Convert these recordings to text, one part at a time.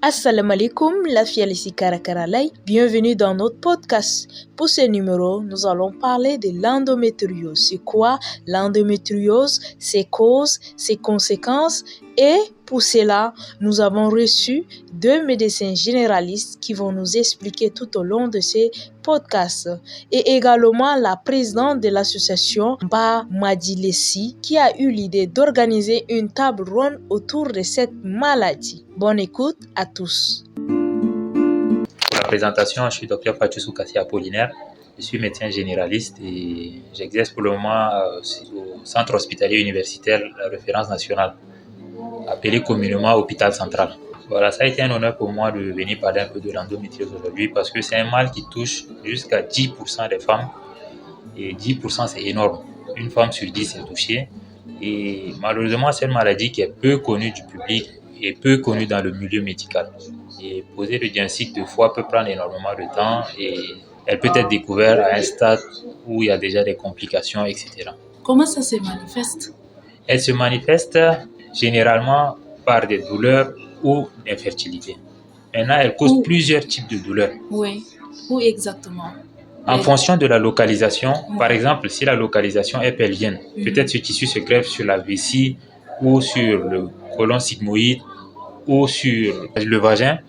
Assalamu alaikum, la Fialici Karakaralay. Bienvenue dans notre podcast. Pour ce numéro, nous allons parler de l'endométriose. C'est quoi l'endométriose, ses causes, ses conséquences? Et pour cela, nous avons reçu 2 médecins généralistes qui vont nous expliquer tout au long de ces podcasts. Et également la présidente de l'association Ba Madilesi qui a eu l'idée d'organiser une table ronde autour de cette maladie. Bonne écoute à tous. Pour la présentation, je suis Dr Fatou Kassi Apollinaire. Je suis médecin généraliste et j'exerce pour le moment au centre hospitalier universitaire La Référence Nationale, appelé communément Hôpital Central. Voilà, ça a été un honneur pour moi de venir parler un peu de l'endométriose aujourd'hui parce que c'est un mal qui touche jusqu'à 10% des femmes et 10% c'est énorme. Une femme sur 10 est touchée et malheureusement c'est une maladie qui est peu connue du public et peu connue dans le milieu médical. Et poser le diagnostic de fois peut prendre énormément de temps et elle peut être découverte à un stade où il y a déjà des complications, etc. Comment ça se manifeste? Elle se manifeste généralement par des douleurs ou d'infertilité. Maintenant, elle cause plusieurs types de douleurs. Oui, où exactement? En fonction de la localisation, par exemple, si la localisation est pelvienne, peut-être ce tissu se greffe sur la vessie ou sur le côlon sigmoïde ou sur le vagin,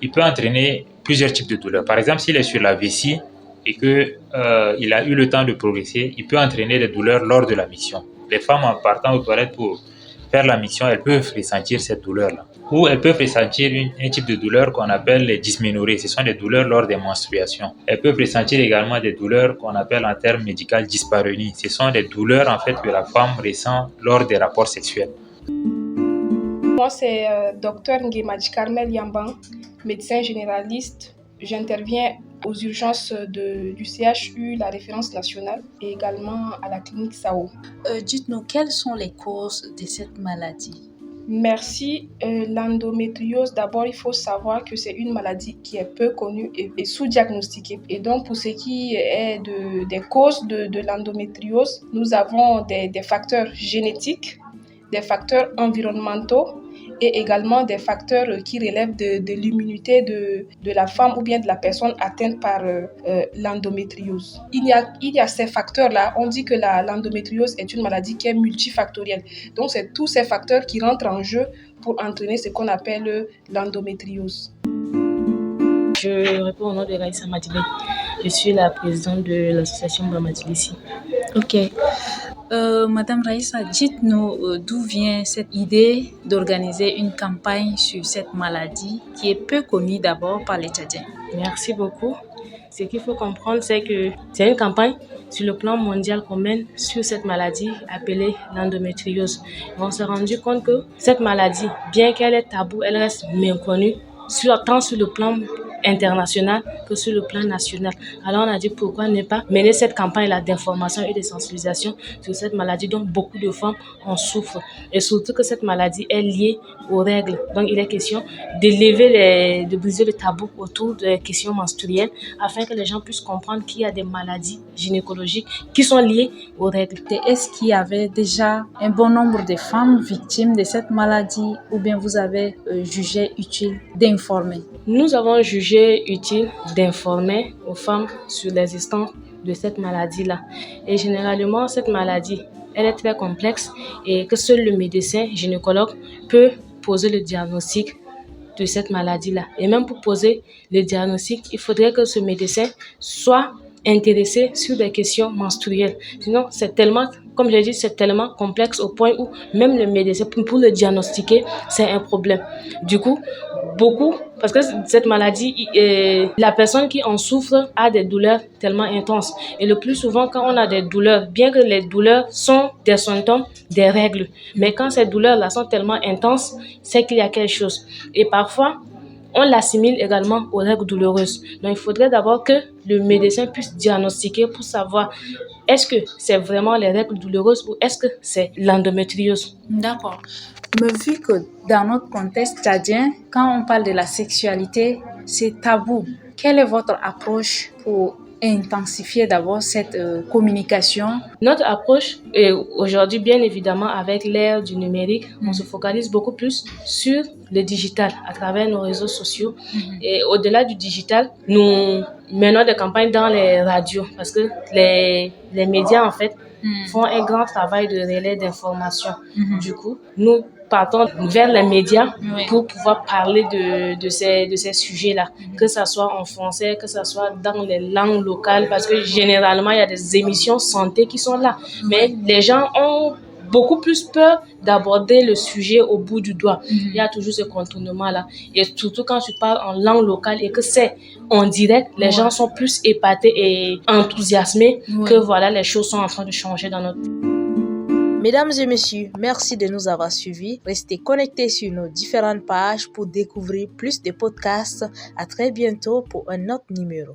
il peut entraîner plusieurs types de douleurs. Par exemple, s'il est sur la vessie et qu'il a eu le temps de progresser, il peut entraîner des douleurs lors de la miction. Les femmes, en partant aux toilettes pour faire la miction, elles peuvent ressentir cette douleur-là. Ou elles peuvent ressentir un type de douleur qu'on appelle les dysménorrhées. Ce sont des douleurs lors des menstruations. Elles peuvent ressentir également des douleurs qu'on appelle en termes médicaux dyspareunie. Ce sont des douleurs en fait que la femme ressent lors des rapports sexuels. Moi, c'est Dr Nguemaji Carmel Yamban, médecin généraliste. J'interviens aux urgences du CHU, la référence nationale, et également à la clinique SAO. Dites-nous, quelles sont les causes de cette maladie? Merci. L'endométriose, d'abord, il faut savoir que c'est une maladie qui est peu connue et sous-diagnostiquée. Et donc, pour ce qui est des causes de l'endométriose, nous avons des facteurs génétiques, des facteurs environnementaux et également des facteurs qui relèvent de l'immunité de la femme ou bien de la personne atteinte par l'endométriose. Il y a ces facteurs-là. On dit que l'endométriose est une maladie qui est multifactorielle. Donc, c'est tous ces facteurs qui rentrent en jeu pour entraîner ce qu'on appelle l'endométriose. Je réponds au nom de Raïssa Madilé. Je suis la présidente de l'association Ba Madilesi. Ok. Madame Raïssa, dites-nous d'où vient cette idée d'organiser une campagne sur cette maladie qui est peu connue d'abord par les Tchadiens. Merci beaucoup. Ce qu'il faut comprendre, c'est que c'est une campagne sur le plan mondial qu'on mène sur cette maladie appelée l'endométriose. On s'est rendu compte que cette maladie, bien qu'elle est taboue, elle reste méconnue, tant sur le plan international que sur le plan national. Alors on a dit pourquoi ne pas mener cette campagne-là d'information et de sensibilisation sur cette maladie dont beaucoup de femmes en souffrent. Et surtout que cette maladie est liée aux règles. Donc il est question de briser le tabou autour des questions menstruelles afin que les gens puissent comprendre qu'il y a des maladies gynécologiques qui sont liées aux règles. Est-ce qu'il y avait déjà un bon nombre de femmes victimes de cette maladie ou bien vous avez jugé utile d'informer? Nous avons jugé utile d'informer aux femmes sur l'existence de cette maladie-là. Et généralement, cette maladie, elle est très complexe et que seul le médecin gynécologue peut poser le diagnostic de cette maladie-là. Et même pour poser le diagnostic, il faudrait que ce médecin soit intéressé sur des questions menstruelles. Sinon, comme j'ai dit, c'est tellement complexe au point où même le médecin, pour le diagnostiquer, c'est un problème. Du coup, parce que cette maladie, la personne qui en souffre a des douleurs tellement intenses. Et le plus souvent, quand on a des douleurs, bien que les douleurs sont des symptômes des règles, mais quand ces douleurs-là sont tellement intenses, c'est qu'il y a quelque chose. Et parfois, on l'assimile également aux règles douloureuses. Donc, il faudrait d'abord que le médecin puisse diagnostiquer pour savoir est-ce que c'est vraiment les règles douloureuses ou est-ce que c'est l'endométriose. D'accord. Mais vu que dans notre contexte tchadien, quand on parle de la sexualité, c'est tabou. Quelle est votre approche pour intensifier d'abord cette communication? Notre approche est aujourd'hui, bien évidemment, avec l'ère du numérique, on se focalise beaucoup plus sur le digital à travers nos réseaux sociaux. Et au-delà du digital, nous menons des campagnes dans les radios parce que les médias, en fait, font un grand travail de relais d'information. Du coup, nous partons vers les médias pour pouvoir parler de ces sujets-là, que ça soit en français, que ça soit dans les langues locales, parce que généralement, il y a des émissions santé qui sont là. Mais les gens ont beaucoup plus peur d'aborder le sujet au bout du doigt. Il y a toujours ce contournement-là. Et surtout quand tu parles en langue locale et que c'est en direct, les gens sont plus épatés et enthousiasmés que voilà, les choses sont en train de changer dans notre pays. Mesdames et messieurs, merci de nous avoir suivis. Restez connectés sur nos différentes pages pour découvrir plus de podcasts. À très bientôt pour un autre numéro.